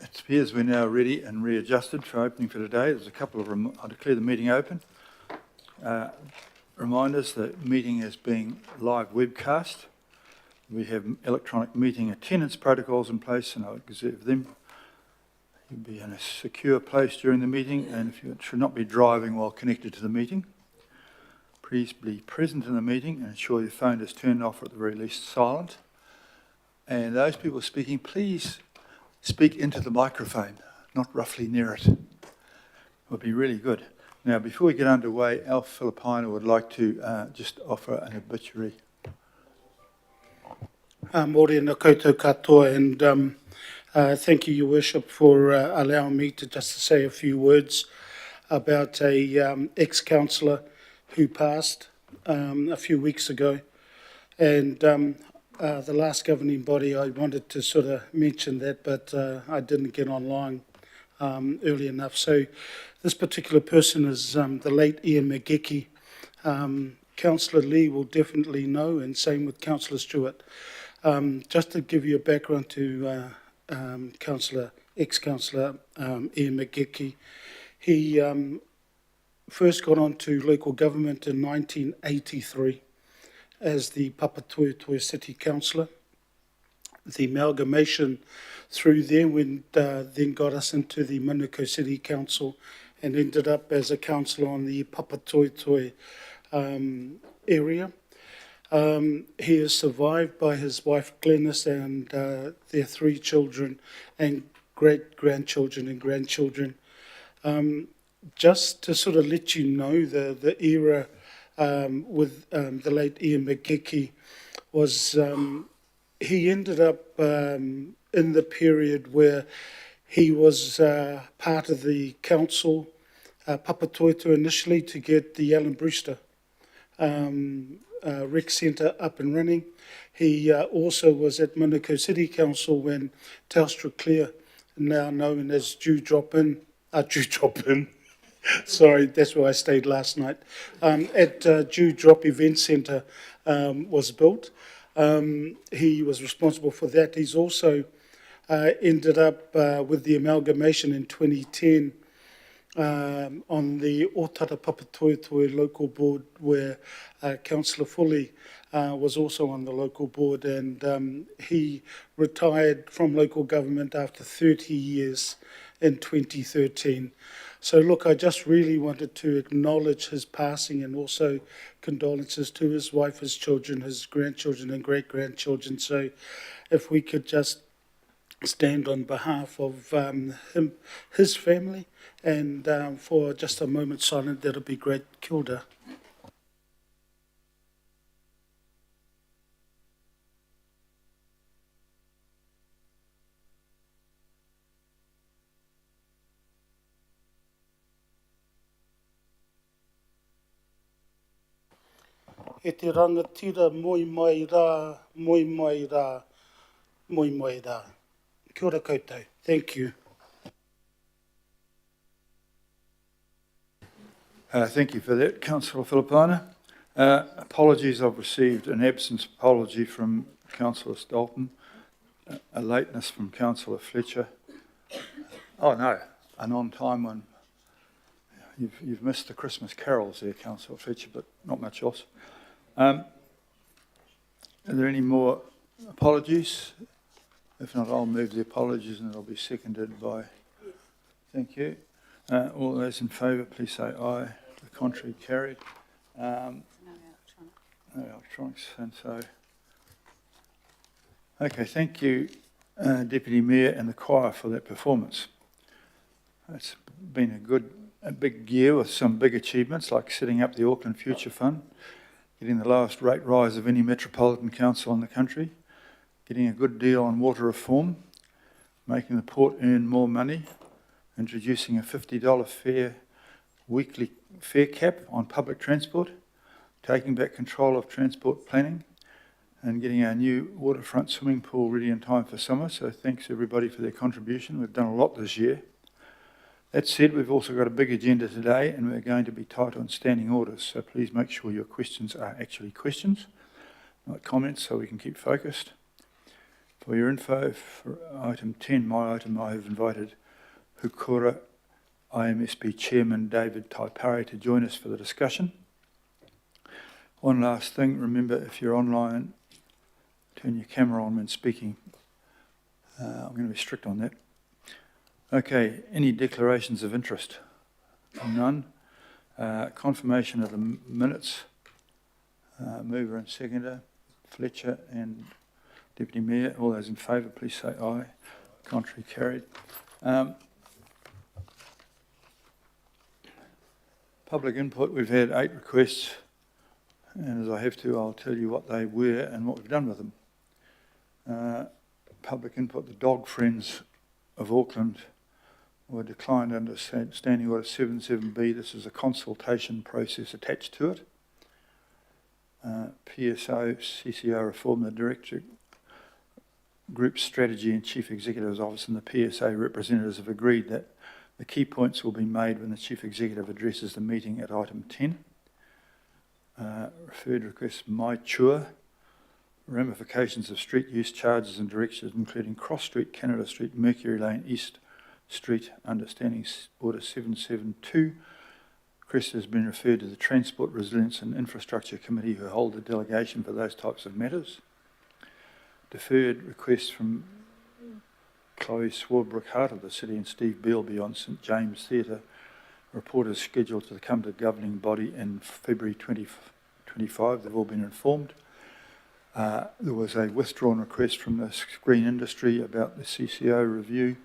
It appears we're now ready and readjusted for opening for today. There's a couple of, I declare the meeting open. Reminders, the meeting is being live webcast. We have electronic meeting attendance protocols in place, and I'll observe them. You'll be in a secure place during the meeting, and if you should not be driving while connected to the meeting. Please be present in the meeting and ensure your phone is turned off or at the very least silent. And those people speaking, please speak into the microphone, not roughly near it. It would be really good. Now, before we get underway, Alf Filipina would like to just offer an obituary. Mōrena koutou katoa, and thank you, Your Worship, for allowing me to just say a few words about a ex-councillor who passed a few weeks ago. And the last governing body, I wanted to sort of mention that, but I didn't get online early enough. So this particular person is the late Ian McGeeckie. Councillor Lee will definitely know, and same with Councillor Stewart. Just to give you a background to ex-councillor Ian McGeeckie, he first got on to local government in 1983 as the Papatoetoe City Councillor. The amalgamation through there then got us into the Manukau City Council and ended up as a councillor on the Papatoetoe area. He is survived by his wife Glenys and their 3 children and great-grandchildren and grandchildren. Just to sort of let you know, the era with the late Ian McGeeckie was, he ended up in the period where he was part of the council, Papatoetoe initially, to get the Alan Brewster rec centre up and running. He also was at Manukau City Council when Telstra Clear, now known as Dewdrop Inn, sorry, that's where I stayed last night, at Dewdrop Event Centre was built. He was responsible for that. He's also ended up with the amalgamation in 2010 on the Otara Papatoetoe local board, where Councillor Foley was also on the local board, and he retired from local government after 30 years in 2013. So look, I just really wanted to acknowledge his passing and also condolences to his wife, his children, his grandchildren and great-grandchildren. So if we could just stand on behalf of him, his family, and for just a moment silent, that'll be great. Kia ora. E te rangatira moi mai rā, moi mai rā, moi mai rā. Kia ora koutou. Thank you. Thank you for that, Councillor Filipina. Apologies, I've received an absence apology from Councillor Dalton, a lateness from Councillor Fletcher. Oh no, an on-time one. You've missed the Christmas carols there, Councillor Fletcher, but not much else. Are there any more apologies? If not, I'll move the apologies and it'll be seconded by... Thank you. All those in favour, please say aye. The contrary, carried. No electronics, and so... Okay, thank you, Deputy Mayor and the choir, for that performance. It's been a big year with some big achievements, like setting up the Auckland Future Fund, getting the lowest rate rise of any metropolitan council in the country, getting a good deal on water reform, making the port earn more money, introducing a $50 weekly fare cap on public transport, taking back control of transport planning, and getting our new waterfront swimming pool ready in time for summer. So thanks everybody for their contribution. We've done a lot this year. That said, we've also got a big agenda today, and we're going to be tight on standing orders. So please make sure your questions are actually questions, not comments, so we can keep focused. For your info, for item 10, my item, I have invited Hukura IMSB Chairman David Taipare to join us for the discussion. One last thing, remember if you're online, turn your camera on when speaking. I'm going to be strict on that. Okay, any declarations of interest? None. Confirmation of the minutes. Mover and seconder, Fletcher and Deputy Mayor. All those in favour, please say aye. Contrary carried. Public input, we've had 8 requests, and as I have to, I'll tell you what they were and what we've done with them. Public input, the Dog Friends of Auckland were declined under Standing Order 77B. This is a consultation process attached to it. PSO, CCO reform, the Director Group Strategy and Chief Executive's Office and the PSA representatives have agreed that the key points will be made when the Chief Executive addresses the meeting at item 10. Referred request, My Chua, ramifications of street use charges and directions including Cross Street, Canada Street, Mercury Lane, East Street, under Standing Order 772. Request has been referred to the Transport, Resilience and Infrastructure Committee, who hold the delegation for those types of matters. Deferred requests from Chloe Swarbrick-Hart of the City and Steve Bealby on St James Theatre. Report is scheduled to come to the governing body in February 2025. They've all been informed. There was a withdrawn request from the screen industry about the CCO review,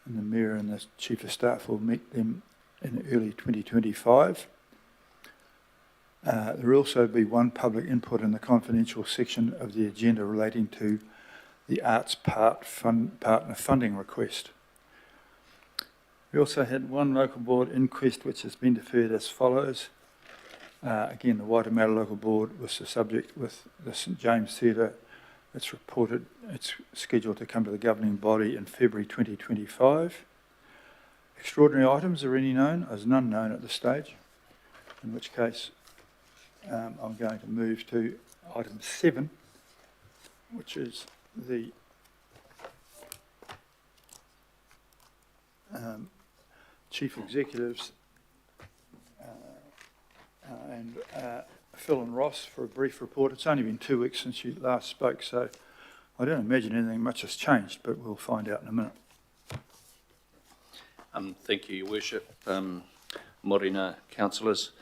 and the Mayor and the Chief of Staff will meet them in early 2025. There will also be one public input in the confidential section of the agenda relating to the Arts Partner Funding request. We also had one local board inquest which has been deferred as follows. Again, the Waitemata Local Board was the subject with the St James Theatre. It's reported it's scheduled to come to the governing body in February 2025. Extraordinary items, are any known? There's none known at this stage, in which case I'm going to move to item 7, which is the Chief Executives and Phil and Ross for a brief report. It's only been 2 weeks since you last spoke, so I don't imagine anything much has changed, but we'll find out in a minute. Thank you, Your Worship. Morena councillors.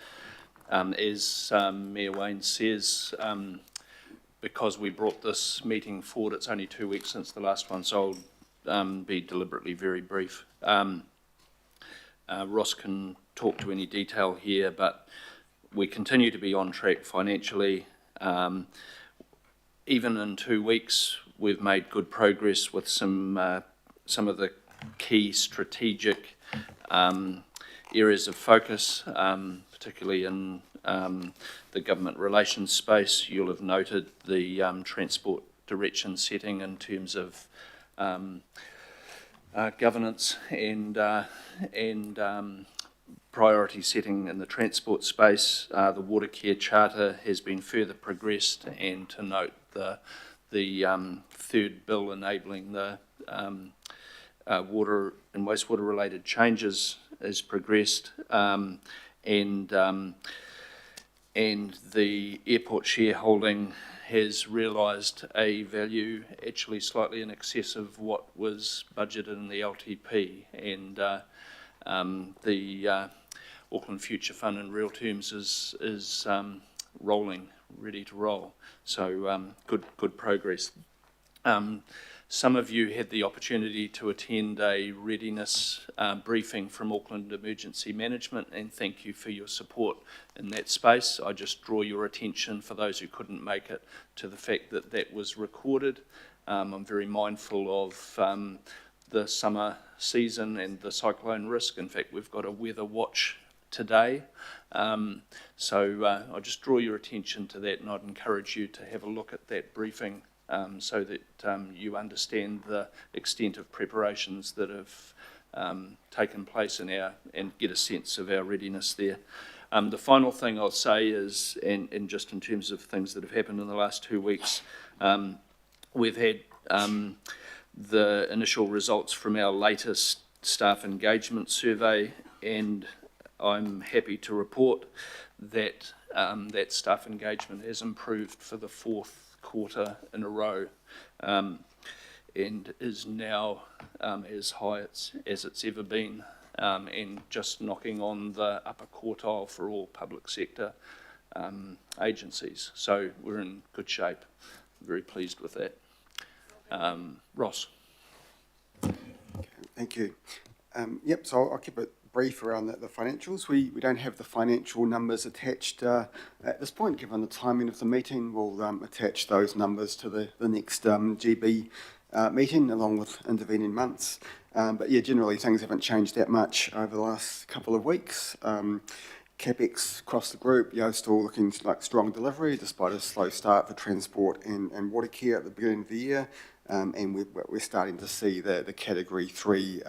As Mayor Wayne says, because we brought this meeting forward, it's only 2 weeks since the last one, so I'll be deliberately very brief. Ross can talk to any detail here, but we continue to be on track financially. Even in 2 weeks, we've made good progress with some of the key strategic areas of focus, particularly in the government relations space. You'll have noted the transport direction setting in terms of governance and priority setting in the transport space. The water care charter has been further progressed, and to note the third bill enabling the water and wastewater related changes has progressed, and the airport shareholding has realised a value actually slightly in excess of what was budgeted in the LTP, and the Auckland Future Fund in real terms is rolling, ready to roll. So good progress. Some of you had the opportunity to attend a readiness briefing from Auckland Emergency Management, and thank you for your support in that space. I just draw your attention, for those who couldn't make it, to the fact that that was recorded. I'm very mindful of the summer season and the cyclone risk. In fact, we've got a weather watch today. So I just draw your attention to that, and I'd encourage you to have a look at that briefing so that you understand the extent of preparations that have taken place and get a sense of our readiness there. The final thing I'll say is, and just in terms of things that have happened in the last 2 weeks, we've had the initial results from our latest staff engagement survey, and I'm happy to report that that staff engagement has improved for the 4th quarter in a row, and is now as high as it's ever been, and just knocking on the upper quartile for all public sector agencies. So we're in good shape. Very pleased with that. Ross. Thank you. Yep, so I'll keep it brief around the financials. We don't have the financial numbers attached at this point, given the timing of the meeting. We'll attach those numbers to the next GB meeting, along with intervening months. But yeah, generally things haven't changed that much over the last couple of weeks. CapEx across the group, still looking like strong delivery, despite a slow start for transport and water care at the beginning of the year. And we're starting to see the Category 3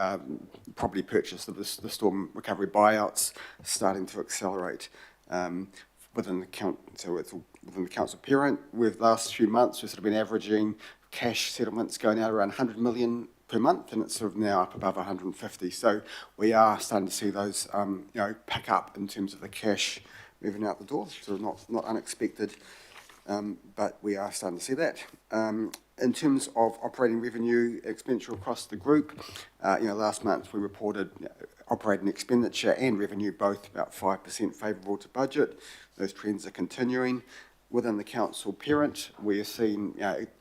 property purchase of the storm recovery buyouts starting to accelerate within the council parent. With the last few months, we've sort of been averaging cash settlements going out around 100 million per month, and it's sort of now up above 150. So we are starting to see those pick up in terms of the cash moving out the door. Sort of not unexpected, but we are starting to see that. In terms of operating revenue expenditure across the group, last month we reported operating expenditure and revenue both about 5% favourable to budget. Those trends are continuing. Within the council parent, we are seeing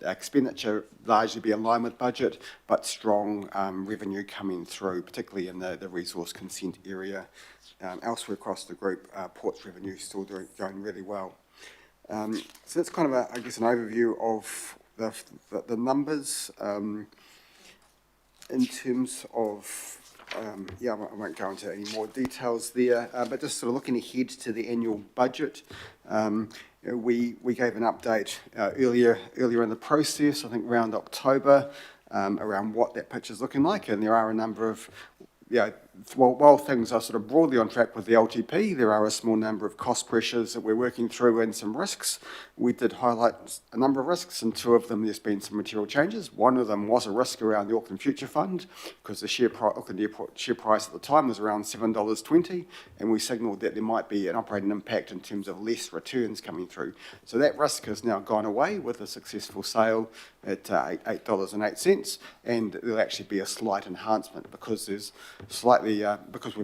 expenditure largely be in line with budget, but strong revenue coming through, particularly in the resource consent area. Elsewhere across the group, ports revenue still going really well. So that's kind of, an overview of the numbers. In terms of, I won't go into any more details there, but just sort of looking ahead to the annual budget. We gave an update earlier in the process, I think around October, around what that picture's looking like, and there are a number of, while things are sort of broadly on track with the LTP, there are a small number of cost pressures that we're working through and some risks. We did highlight a number of risks, and 2 of them there's been some material changes. One of them was a risk around the Auckland Future Fund, because the Auckland Airport share price at the time was around $7.20, and we signalled that there might be an operating impact in terms of less returns coming through. So that risk has now gone away with a successful sale at $8.08, and there'll actually be a slight enhancement because there's slightly, because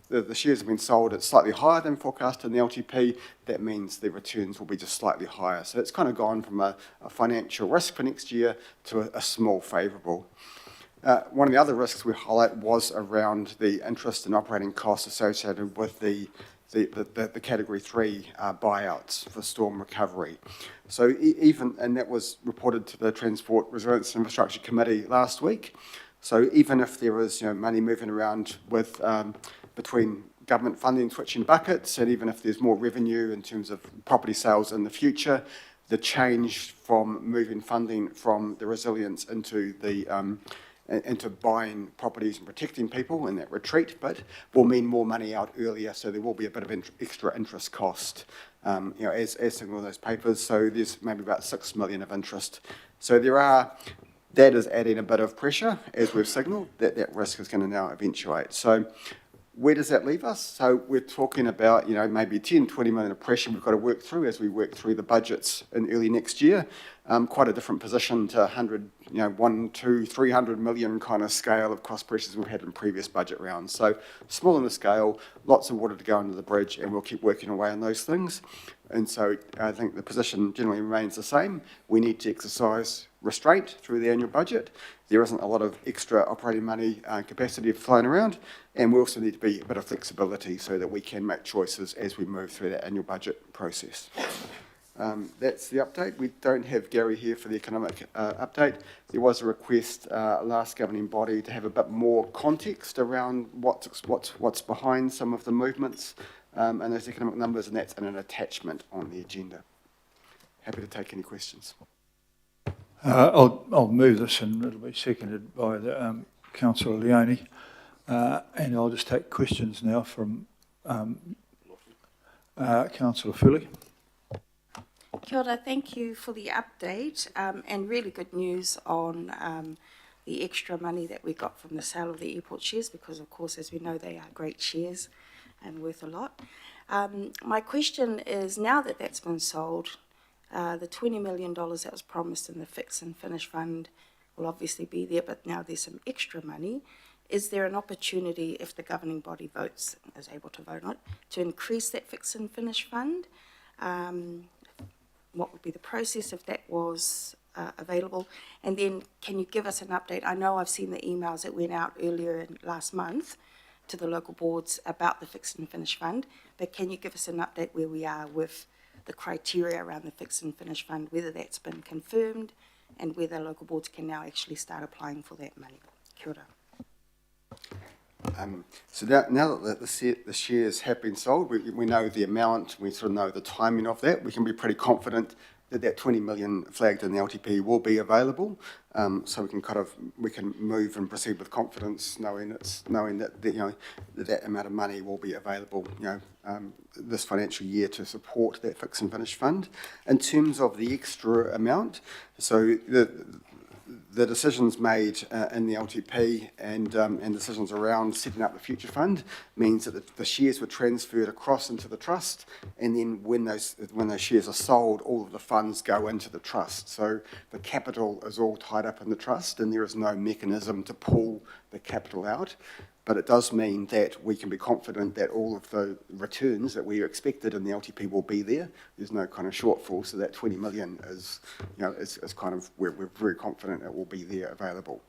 the shares have been sold at slightly higher than forecast in the LTP. That means the returns will be just slightly higher. So it's kind of gone from a financial risk for next year to a small favourable. One of the other risks we highlight was around the interest and operating costs associated with the Category 3 buyouts for storm recovery. So and that was reported to the Transport Resilience and Infrastructure Committee last week. So even if there is money moving around with between government funding switching buckets, and even if there's more revenue in terms of property sales in the future, the change from moving funding from the resilience into buying properties and protecting people in that retreat bit will mean more money out earlier, so there will be a bit of extra interest cost as signalled in those papers. So there's maybe about 6 million of interest. So that is adding a bit of pressure, as we've signalled, that risk is going to now eventuate. So where does that leave us? So we're talking about, maybe 10, 20 million of pressure we've got to work through as we work through the budgets in early next year. Quite a different position to 100, 1, 2, 300 million kind of scale of cost pressures we've had in previous budget rounds. So small in the scale, lots of water to go under the bridge, and we'll keep working away on those things. And so I think the position generally remains the same. We need to exercise restraint through the annual budget. There isn't a lot of extra operating money capacity flowing around, and we also need to be a bit of flexibility so that we can make choices as we move through that annual budget process. That's the update. We don't have Gary here for the economic update. There was a request last governing body to have a bit more context around what's behind some of the movements and those economic numbers, and that's in an attachment on the agenda. Happy to take any questions. I'll move this, and it'll be seconded by the Councillor Leone, and I'll just take questions now from Councillor Fully. Kia ora, thank you for the update, and really good news on the extra money that we got from the sale of the airport shares, because of course, as we know, they are great shares and worth a lot. My question is, now that that's been sold, the $20 million that was promised in the Fix and Finish Fund will obviously be there, but now there's some extra money. Is there an opportunity, if the governing body votes, is able to vote on it, to increase that Fix and Finish Fund? What would be the process if that was available? And then can you give us an update? I know I've seen the emails that went out earlier last month to the local boards about the Fix and Finish Fund, but can you give us an update where we are with the criteria around the Fix and Finish Fund, whether that's been confirmed and whether local boards can now actually start applying for that money? Kia ora. So now that the shares have been sold, we know the amount, we sort of know the timing of that. We can be pretty confident that that 20 million flagged in the LTP will be available. So we can move and proceed with confidence, knowing that that amount of money will be available, this financial year to support that Fix and Finish Fund. In terms of the extra amount, so the decisions made in the LTP and decisions around setting up the future fund means that the shares were transferred across into the trust, and then when those shares are sold, all of the funds go into the trust. So the capital is all tied up in the trust, and there is no mechanism to pull the capital out. But it does mean that we can be confident that all of the returns that we expected in the LTP will be there. There's no kind of shortfall, so that 20 million is kind of, we're very confident it will be there available.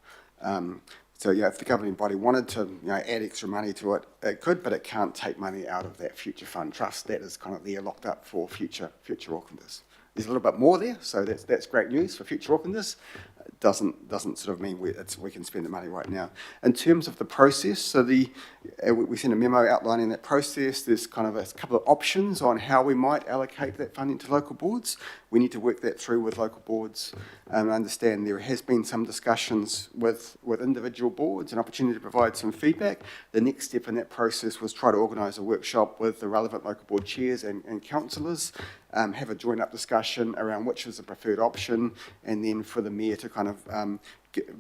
So if the governing body wanted to add extra money to it, it could, but it can't take money out of that future fund trust. That is kind of there locked up for future Aucklanders. There's a little bit more there, so that's great news for future Aucklanders. It doesn't sort of mean we can spend the money right now. In terms of the process, so we sent a memo outlining that process. There's kind of a couple of options on how we might allocate that funding to local boards. We need to work that through with local boards. I understand there has been some discussions with individual boards, an opportunity to provide some feedback. The next step in that process was try to organise a workshop with the relevant local board chairs and councillors, have a joined up discussion around which is the preferred option, and then for the mayor to kind of,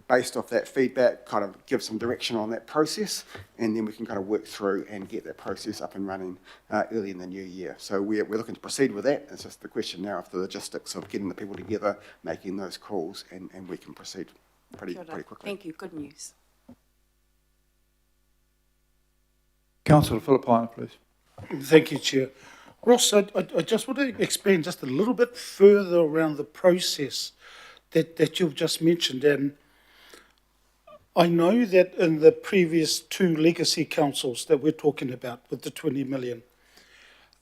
based off that feedback, kind of give some direction on that process, and then we can kind of work through and get that process up and running early in the new year. So we're looking to proceed with that. It's just the question now of the logistics of getting the people together, making those calls, and we can proceed pretty quickly. Thank you, good news. Councillor Philippine, please. Thank you, Chair. Ross, I just want to expand just a little bit further around the process that you've just mentioned. And I know that in the previous two legacy councils that we're talking about with the 20 million,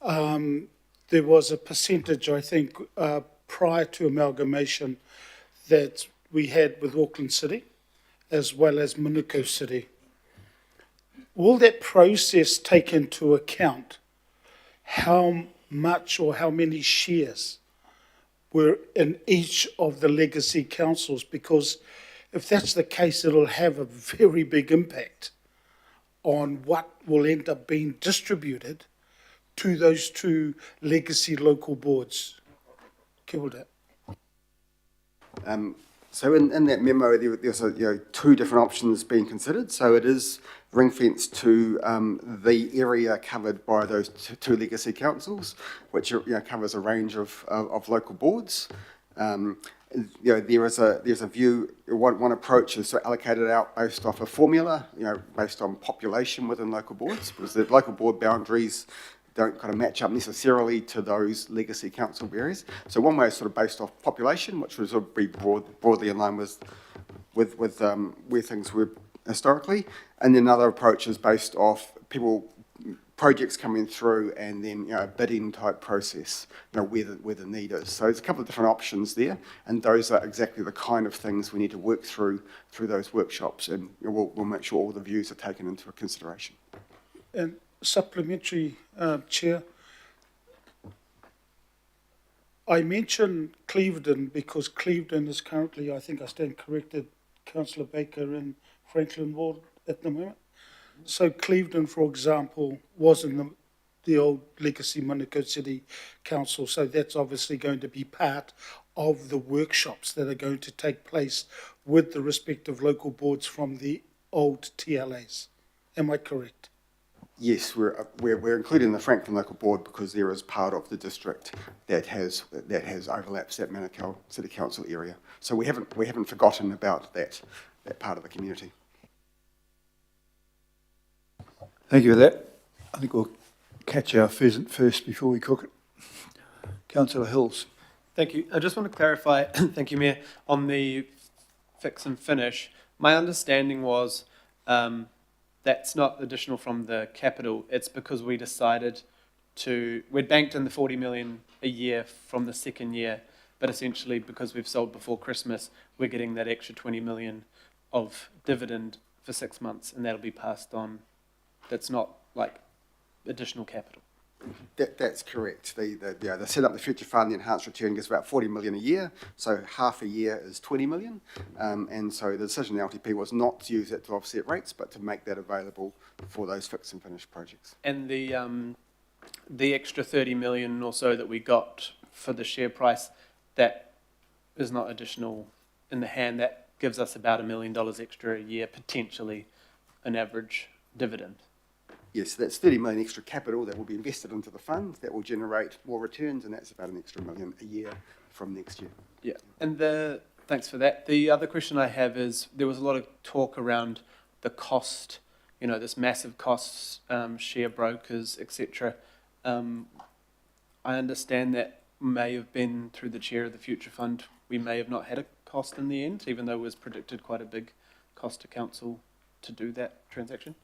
there was a percentage, I think, prior to amalgamation that we had with Auckland City as well as Manukau City. Will that process take into account how much or how many shares were in each of the legacy councils? Because if that's the case, it'll have a very big impact on what will end up being distributed to those two legacy local boards. Kia ora. So in that memo, there's two different options being considered. So it is ring-fenced to the area covered by those two legacy councils, which covers a range of local boards. There's a view. One approach is to allocate it out based off a formula, based on population within local boards, because the local board boundaries don't kind of match up necessarily to those legacy council areas. So one way is sort of based off population, which would sort of be broadly in line with where things were historically, and then another approach is based off projects coming through, and then a bidding type process, where the need is. So there's a couple of different options there, and those are exactly the kind of things we need to work through those workshops, and we'll make sure all the views are taken into consideration. And supplementary, Chair, I mentioned Clevedon because Clevedon is currently, I think I stand corrected, Councillor Baker in Franklin Ward at the moment. So Clevedon, for example, was in the old legacy Manukau City Council. So that's obviously going to be part of the workshops that are going to take place with the respective local boards from the old TLAs. Am I correct? Yes, we're including the Franklin Local Board because there is part of the district that has overlaps that Manukau City Council area. So we haven't forgotten about that part of the community. Thank you for that. I think we'll catch our pheasant first before we cook it. Councillor Hills. Thank you. I just want to clarify, thank you, Mayor, on the fix and finish. My understanding was that's not additional from the capital. It's because we decided we'd banked in the 40 million a year from the second year, but essentially because we've sold before Christmas, we're getting that extra 20 million of dividend for 6 months, and that'll be passed on. That's not like additional capital. That's correct. The set up the future fund, the enhanced return gives about 40 million a year, so half a year is 20 million. And so the decision of the LTP was not to use that to offset rates, but to make that available for those fix and finish projects. And the extra 30 million or so that we got for the share price, that is not additional in the hand. That gives us about $1 million extra a year, potentially an average dividend. Yes, that's 30 million extra capital that will be invested into the fund that will generate more returns, and that's about an extra $1 million a year from next year. Yeah, and thanks for that. The other question I have is, there was a lot of talk around the cost, this massive costs, share brokers, etc. I understand that may have been through the chair of the Future Fund. We may have not had a cost in the end, even though it was predicted quite a big cost to council to do that transaction.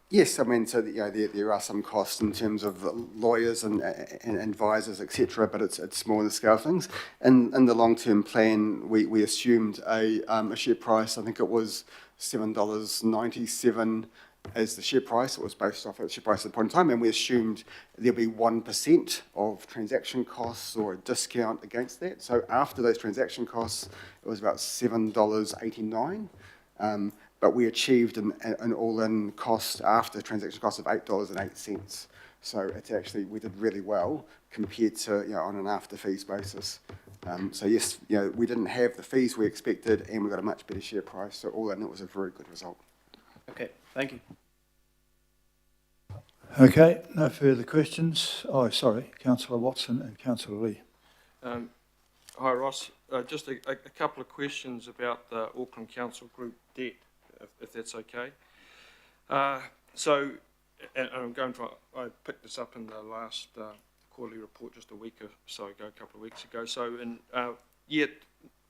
Yes, I mean, so there are some costs in terms of lawyers and advisors, etc., but it's small in the scale of things. And in the long-term plan, we assumed a share price. I think it was $7.97 as the share price. It was based off a share price at the point in time, and we assumed there'll be 1% of transaction costs or a discount against that. So after those transaction costs, it was about $7.89. But we achieved an all-in cost after transaction cost of $8.08. So it's actually, we did really well compared to, on an after fees basis. So yes, we didn't have the fees we expected, and we got a much better share price. So all in, it was a very good result. Okay, thank you. Okay, no further questions. Oh, sorry, Councillor Watson and Councillor Lee. Hi, Ross. Just a couple of questions about the Auckland Council Group debt, if that's okay. So, and I'm going to, I picked this up in the last quarterly report just a week or so ago, a couple of weeks ago. So in year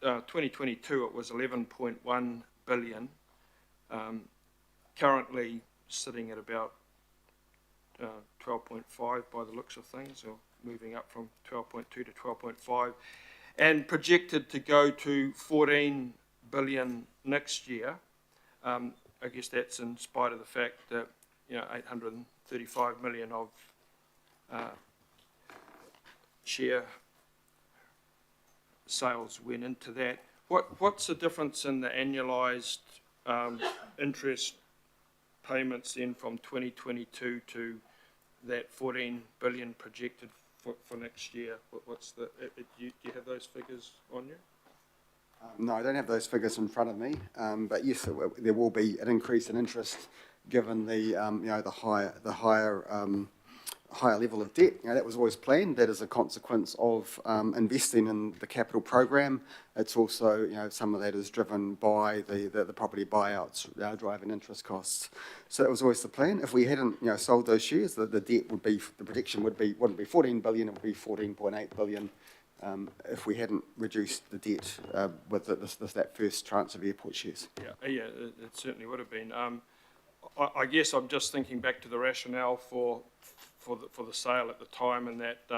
2022, it was 11.1 billion. Currently sitting at about 12.5 by the looks of things, or moving up from 12.2 to 12.5, and projected to go to 14 billion next year. I guess that's in spite of the fact that 835 million of share sales went into that. What's the difference in the annualised interest payments then from 2022 to that 14 billion projected for next year? What's the? Do you have those figures on you? No, I don't have those figures in front of me, but yes, there will be an increase in interest given the the higher level of debt. That was always planned. That is a consequence of investing in the capital program. It's also some of that is driven by the property buyouts driving interest costs. So that was always the plan. If we hadn't sold those shares, the debt would be, the prediction wouldn't be 14 billion. It would be 14.8 billion. If we hadn't reduced the debt with that first tranche of airport shares. Yeah, it certainly would have been. I guess I'm just thinking back to the rationale for the sale at the time, and that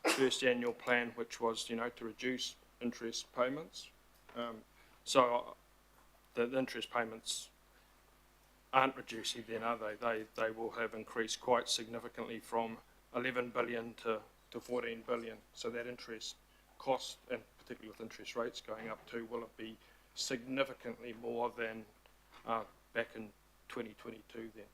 first annual plan, which was to reduce interest payments. So the interest payments aren't reducing then, are they? They will have increased quite significantly from 11 billion to 14 billion. So that interest cost, and particularly with interest rates going up too, will it be significantly more than back in 2022 then?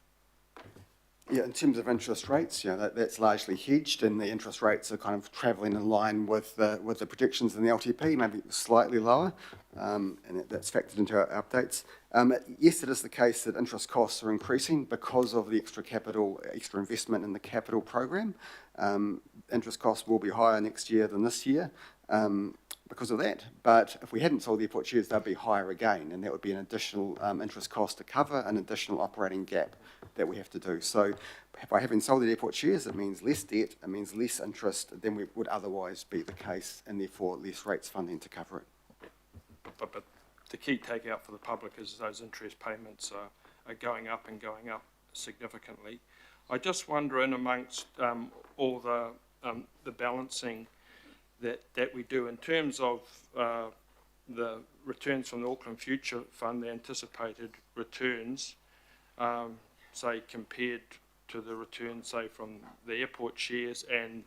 Yeah, in terms of interest rates, that's largely hedged, and the interest rates are kind of travelling in line with the projections in the LTP, maybe slightly lower, and that's factored into our updates. Yes, it is the case that interest costs are increasing because of the extra investment in the capital program. Interest costs will be higher next year than this year because of that. But if we hadn't sold the airport shares, they'd be higher again, and that would be an additional interest cost to cover an additional operating gap that we have to do. So by having sold the airport shares, it means less debt, it means less interest than would otherwise be the case, and therefore less rates funding to cover it. But the key takeout for the public is those interest payments are going up and going up significantly. I just wonder, in amongst all the balancing that we do in terms of the returns from the Auckland Future Fund, the anticipated returns, say compared to the returns, say from the airport shares and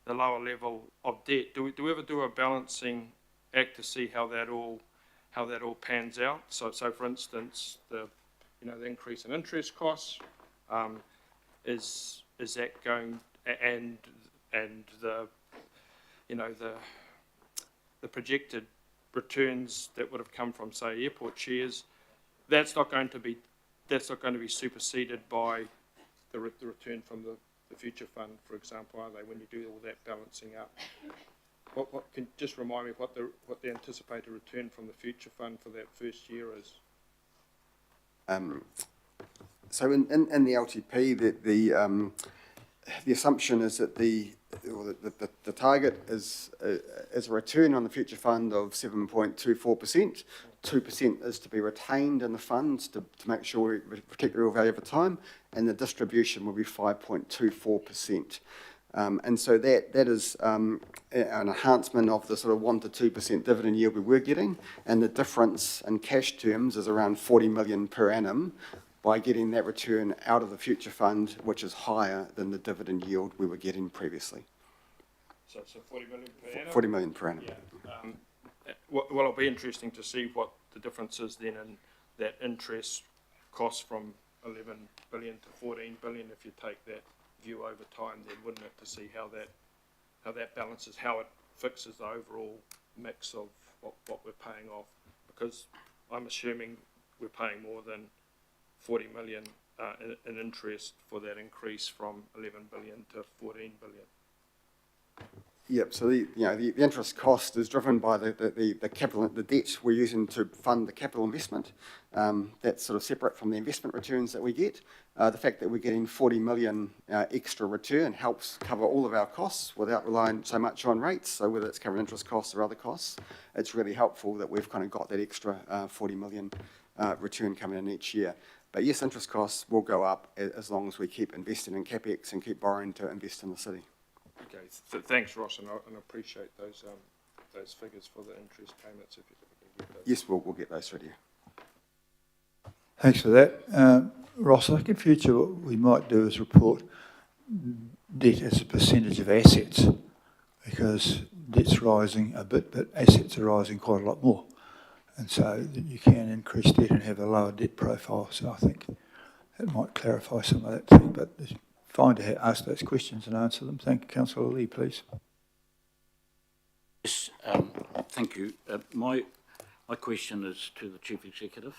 the lower level of debt, do we ever do a balancing act to see how that all pans out? So for instance, the increase in interest costs, is that going, and the projected returns that would have come from, say, airport shares, that's not going to be superseded by the return from the future fund, for example, are they, when you do all that balancing up? What can just remind me what the anticipated return from the future fund for that first year is? So in the LTP, the assumption is that the target is a return on the future fund of 7.24%. 2% is to be retained in the funds to make sure we protect the real value over time, and the distribution will be 5.24%. And so that is an enhancement of the sort of 1 to 2% dividend yield we were getting, and the difference in cash terms is around 40 million per annum by getting that return out of the future fund, which is higher than the dividend yield we were getting previously. So 40 million per annum? 40 million per annum. Yeah. Well, it'll be interesting to see what the difference is then in that interest cost from 11 billion to 14 billion, if you take that view over time, then wouldn't it, to see how that balances, how it fixes the overall mix of what we're paying off, because I'm assuming we're paying more than 40 million in interest for that increase from 11 billion to 14 billion. Yep. So the interest cost is driven by the capital, the debt we're using to fund the capital investment. That's sort of separate from the investment returns that we get. The fact that we're getting 40 million extra return helps cover all of our costs without relying so much on rates. So whether it's covering interest costs or other costs, it's really helpful that we've kind of got that extra 40 million return coming in each year. But yes, interest costs will go up as long as we keep investing in CapEx and keep borrowing to invest in the city. Okay, thanks, Ross, and I appreciate those figures for the interest payments. If you can get those. Yes, we'll get those ready. Thanks for that. Ross, I think in future what we might do is report debt as a percentage of assets, because debt's rising a bit, but assets are rising quite a lot more. And so you can increase debt and have a lower debt profile. So I think that might clarify some of that thing, but it's fine to ask those questions and answer them. Thank you. Councillor Lee, please. Yes, thank you. My question is to the Chief Executive,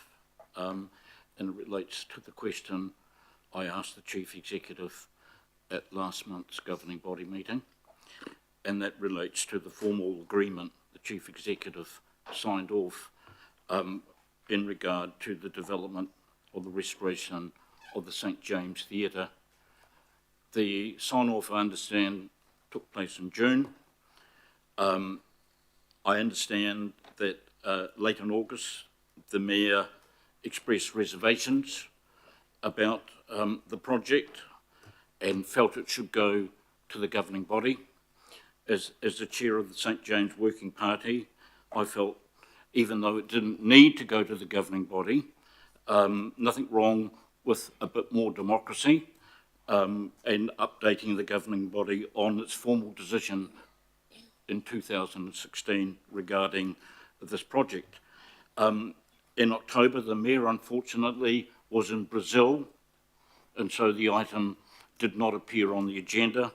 and it relates to the question I asked the Chief Executive at last month's governing body meeting, and that relates to the formal agreement the Chief Executive signed off in regard to the development or the restoration of the St James Theatre. The sign-off, I understand, took place in June. I understand that late in August, the Mayor expressed reservations about the project and felt it should go to the governing body. As the chair of the St James Working Party, I felt, even though it didn't need to go to the governing body, nothing wrong with a bit more democracy and updating the governing body on its formal decision in 2016 regarding this project. In October, the Mayor, unfortunately, was in Brazil and so the item did not appear on the agenda.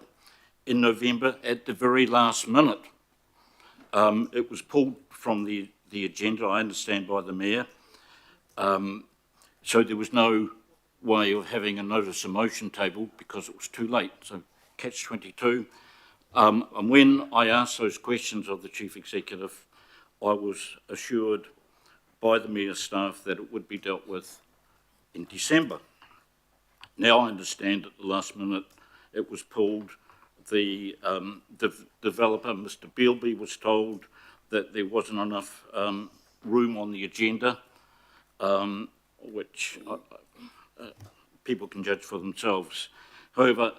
In November, at the very last minute, it was pulled from the agenda, I understand, by the Mayor. So there was no way of having a notice of motion table because it was too late, so catch-22. And when I asked those questions of the Chief Executive, I was assured by the Mayor's staff that it would be dealt with in December. Now I understand at the last minute it was pulled. The developer, Mr. Bealby, was told that there wasn't enough room on the agenda, which people can judge for themselves. However,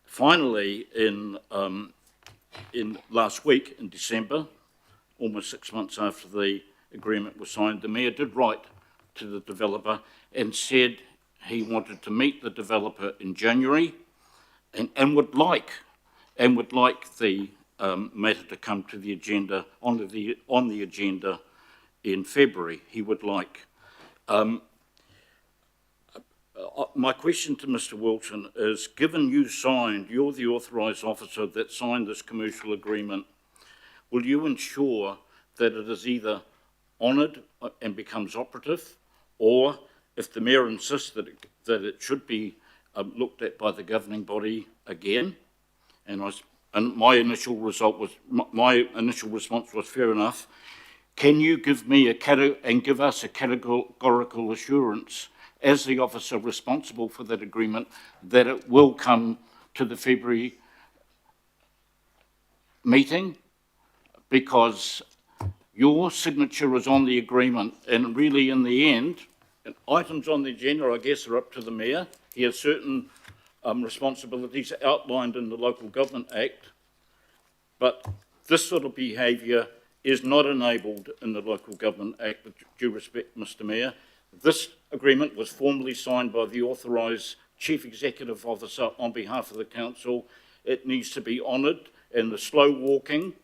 finally, in last week, in December, almost 6 months after the agreement was signed, the Mayor did write to the developer and said he wanted to meet the developer in January and would like the matter to come to the agenda, on the agenda in February. He would like. My question to Mr. Wilson is, given you're the authorised officer that signed this commercial agreement, will you ensure that it is either honoured and becomes operative, or if the Mayor insists that it should be looked at by the governing body again, and my initial response was fair enough, can you give me give us a categorical assurance as the officer responsible for that agreement that it will come to the February meeting? Because your signature is on the agreement, and really in the end, items on the agenda, I guess, are up to the Mayor. He has certain responsibilities outlined in the Local Government Act, but this sort of behaviour is not enabled in the Local Government Act, with due respect, Mr. Mayor. This agreement was formally signed by the authorised Chief Executive Officer on behalf of the Council. It needs to be honoured, and the slow walking,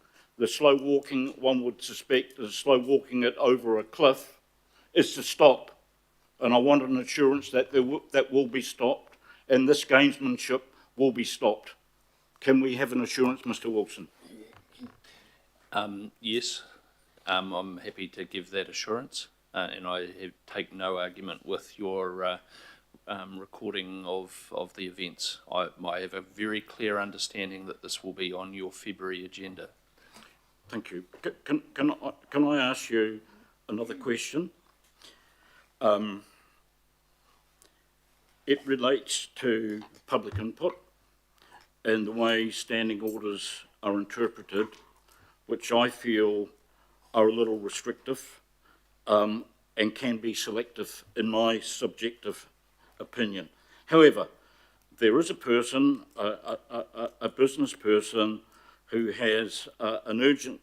one would suspect, the slow walking it over a cliff, is to stop. And I want an assurance that that will be stopped, and this gamesmanship will be stopped. Can we have an assurance, Mr. Wilson? Yes, I'm happy to give that assurance, and I take no argument with your recording of the events. I have a very clear understanding that this will be on your February agenda. Thank you. Can I ask you another question? It relates to public input and the way standing orders are interpreted, which I feel are a little restrictive and can be selective in my subjective opinion. However, there is a person, a business person, who has an urgent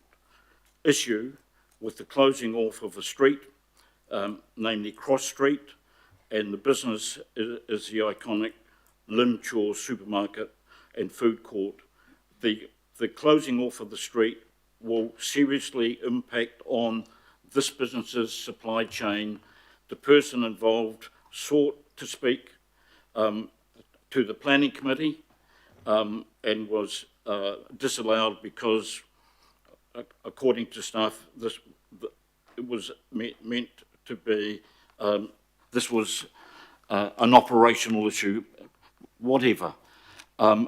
issue with the closing off of a street, namely Cross Street, and the business is the iconic Limchaw Supermarket and Food Court. The closing off of the street will seriously impact on this business's supply chain. The person involved sought to speak to the planning committee and was disallowed because, according to staff, it was meant to be, this was an operational issue, whatever. I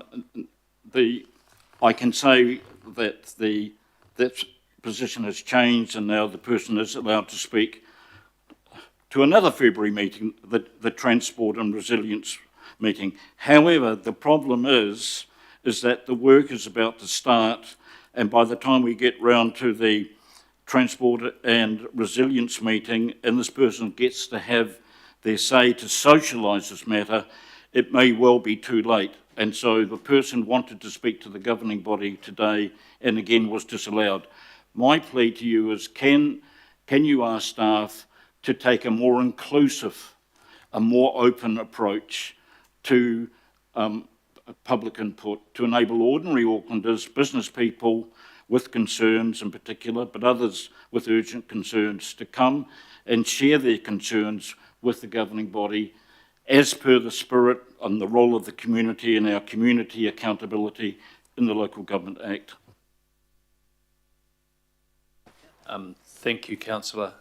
can say that that position has changed, and now the person is allowed to speak to another February meeting, the Transport and Resilience meeting. However, the problem is that the work is about to start, and by the time we get round to the Transport and Resilience meeting, and this person gets to have their say to socialise this matter, it may well be too late. And so the person wanted to speak to the governing body today and again was disallowed. My plea to you is, can you ask staff to take a more inclusive, a more open approach to public input, to enable ordinary Aucklanders, business people with concerns in particular, but others with urgent concerns, to come and share their concerns with the governing body as per the spirit and the role of the community and our community accountability in the Local Government Act. Thank you, councillor.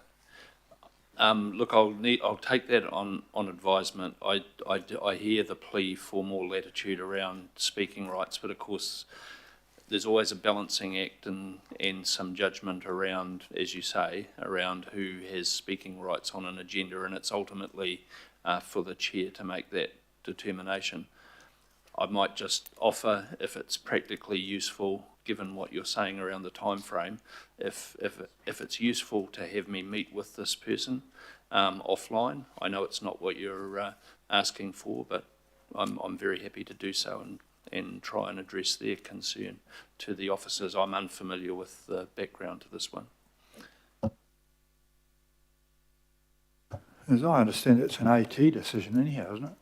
Look, I'll take that on advisement. I hear the plea for more latitude around speaking rights, but of course, there's always a balancing act and some judgment around, as you say, around who has speaking rights on an agenda, and it's ultimately for the chair to make that determination. I might just offer, if it's practically useful, given what you're saying around the time frame, if it's useful to have me meet with this person offline. I know it's not what you're asking for, but I'm very happy to do so and try and address their concern to the officers. I'm unfamiliar with the background to this one. As I understand it, it's an AT decision anyhow, isn't it?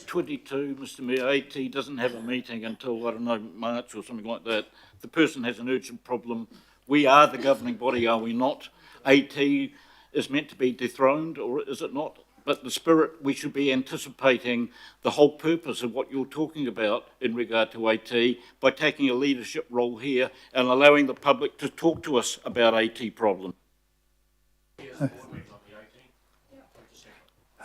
22, Mr Mayor, AT doesn't have a meeting until, I don't know, March or something like that. The person has an urgent problem. We are the governing body, are we not? AT is meant to be dethroned, or is it not? But the spirit, we should be anticipating the whole purpose of what you're talking about in regard to AT by taking a leadership role here and allowing the public to talk to us about AT problems.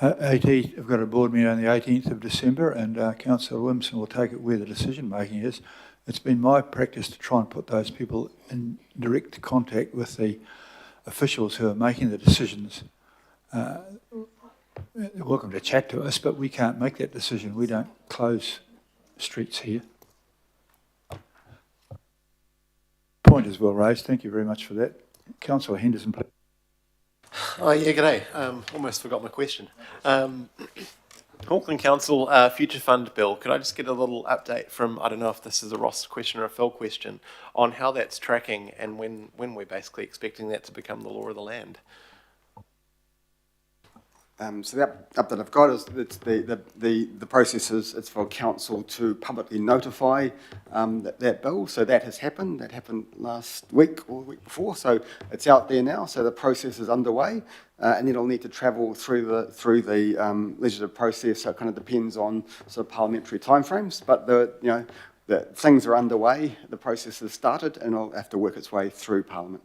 AT have got a board meeting on the 18th of December, and Councillor Williamson will take it where the decision making is. It's been my practice to try and put those people in direct contact with the officials who are making the decisions. They're welcome to chat to us, but we can't make that decision. We don't close streets here. Point is well raised. Thank you very much for that. Councillor Henderson, please. Oh, yeah, g'day. Almost forgot my question. Auckland Council Future Fund Bill, could I just get a little update from, I don't know if this is a Ross question or a Phil question, on how that's tracking and when we're basically expecting that to become the law of the land? So the update I've got is it's the process is it's for council to publicly notify that bill. So that has happened. That happened last week or the week before. So it's out there now. So the process is underway, and then it'll need to travel through the legislative process. So it kind of depends on sort of parliamentary timeframes. But the things are underway. The process has started, and it'll have to work its way through Parliament.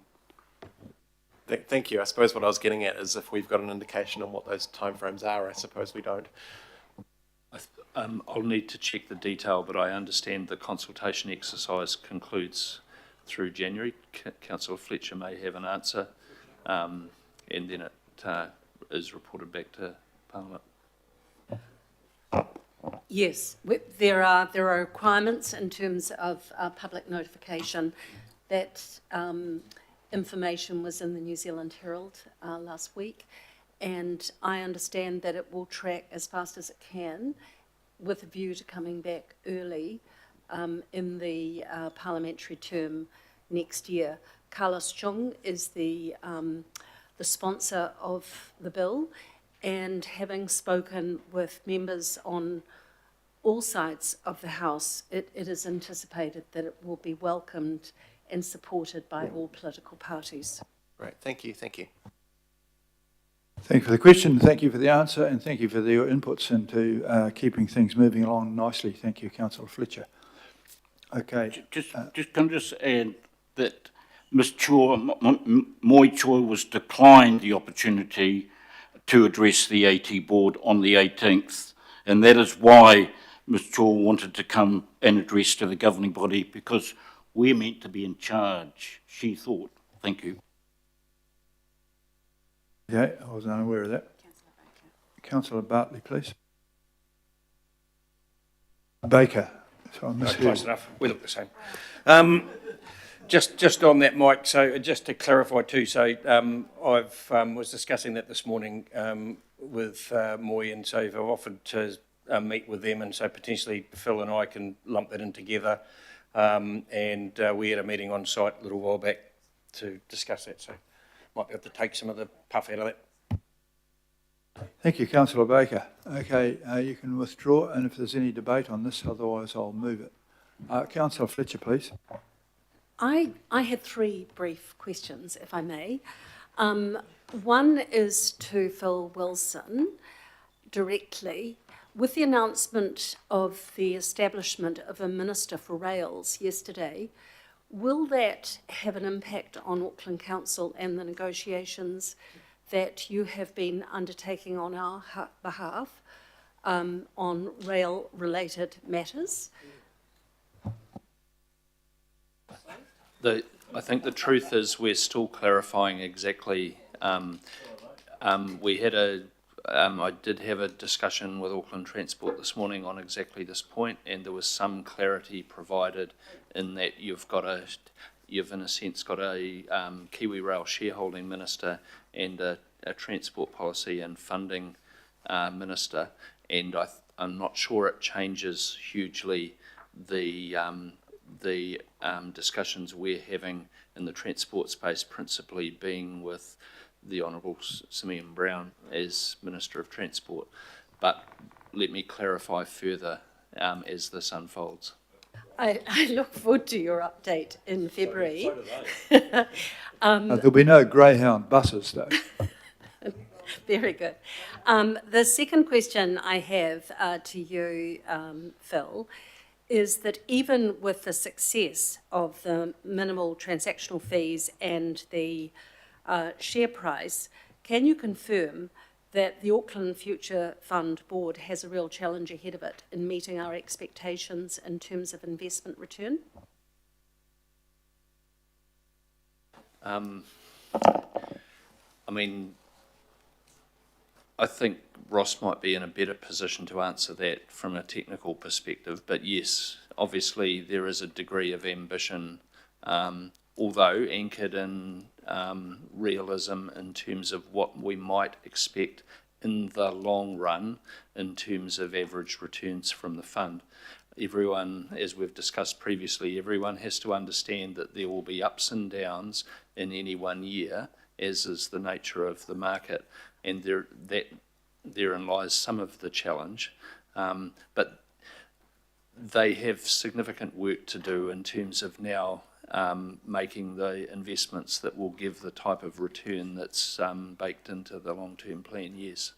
Thank you. I suppose what I was getting at is if we've got an indication on what those timeframes are. I suppose we don't. I'll need to check the detail, but I understand the consultation exercise concludes through January. Councillor Fletcher may have an answer, and then it is reported back to Parliament. Yes, there are requirements in terms of public notification. That information was in the New Zealand Herald last week, and I understand that it will track as fast as it can with a view to coming back early in the parliamentary term next year. Carlos Chung is the sponsor of the bill, and having spoken with members on all sides of the House, it is anticipated that it will be welcomed and supported by all political parties. Right, thank you, thank you. Thank you for the question, thank you for the answer, and thank you for your inputs into keeping things moving along nicely. Thank you, Councillor Fletcher. Okay. Just can I just add that Ms. Chua, Moi Chua was declined the opportunity to address the AT board on the 18th, and that is why Ms. Chua wanted to come and address to the governing body, because we're meant to be in charge, she thought. Thank you. Yeah, I wasn't unaware of that. Councillor Bartley, please. Baker. So I misheard. Close enough. We look the same. Just on that, Mike, so just to clarify too, so I've was discussing that this morning with Moi, and so I've offered to meet with them, and so potentially Phil and I can lump that in together. And we had a meeting on site a little while back to discuss that, so might be able to take some of the puff out of that. Thank you, Councillor Baker. Okay, you can withdraw, and if there's any debate on this, otherwise I'll move it. Councillor Fletcher, please. I had three brief questions, if I may. One is to Phil Wilson directly. With the announcement of the establishment of a Minister for Rails yesterday, will that have an impact on Auckland Council and the negotiations that you have been undertaking on our behalf on rail-related matters? I think the truth is we're still clarifying exactly. I did have a discussion with Auckland Transport this morning on exactly this point, and there was some clarity provided in that you've in a sense got a Kiwi Rail shareholding minister and a transport policy and funding minister, and I'm not sure it changes hugely the discussions we're having in the transport space, principally being with the Honourable Simeon Brown as Minister of Transport. But let me clarify further as this unfolds. I look forward to your update in February. There'll be no Greyhound buses, though. Very good. The second question I have to you, Phil, is that even with the success of the minimal transactional fees and the share price, can you confirm that the Auckland Future Fund Board has a real challenge ahead of it in meeting our expectations in terms of investment return? I think Ross might be in a better position to answer that from a technical perspective, but yes, obviously there is a degree of ambition, although anchored in realism in terms of what we might expect in the long run in terms of average returns from the fund. Everyone, as we've discussed previously, everyone has to understand that there will be ups and downs in any one year, as is the nature of the market, and therein lies some of the challenge. But they have significant work to do in terms of now making the investments that will give the type of return that's baked into the long-term plan, yes.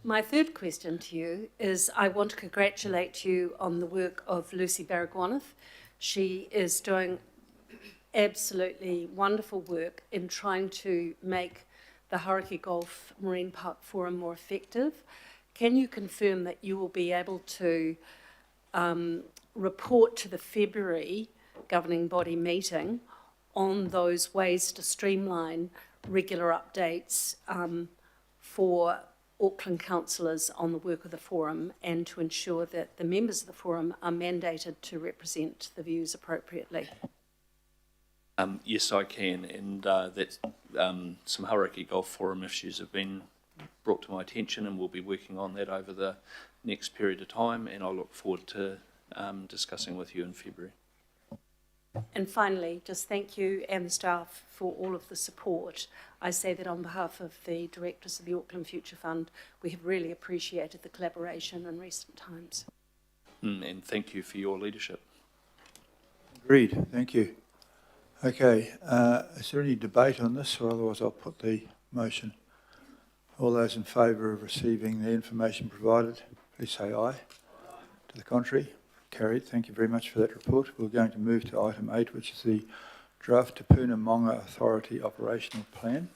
My third question to you is I want to congratulate you on the work of Lucy Baragwanath. She is doing absolutely wonderful work in trying to make the Hauraki Golf Marine Park Forum more effective. Can you confirm that you will be able to report to the February governing body meeting on those ways to streamline regular updates for Auckland councillors on the work of the forum, and to ensure that the members of the forum are mandated to represent the views appropriately? Yes, I can, and that some Hauraki Golf Forum issues have been brought to my attention, and we'll be working on that over the next period of time, and I look forward to discussing with you in February. And finally, just thank you and the staff for all of the support. I say that on behalf of the directors of the Auckland Future Fund, we have really appreciated the collaboration in recent times. And thank you for your leadership. Agreed, thank you. Okay, is there any debate on this, or otherwise I'll put the motion? All those in favour of receiving the information provided, please say aye. To the contrary? Carried. Thank you very much for that report. We're going to move to item 8, which is the draft Te Puna Monga Authority Operational Plan.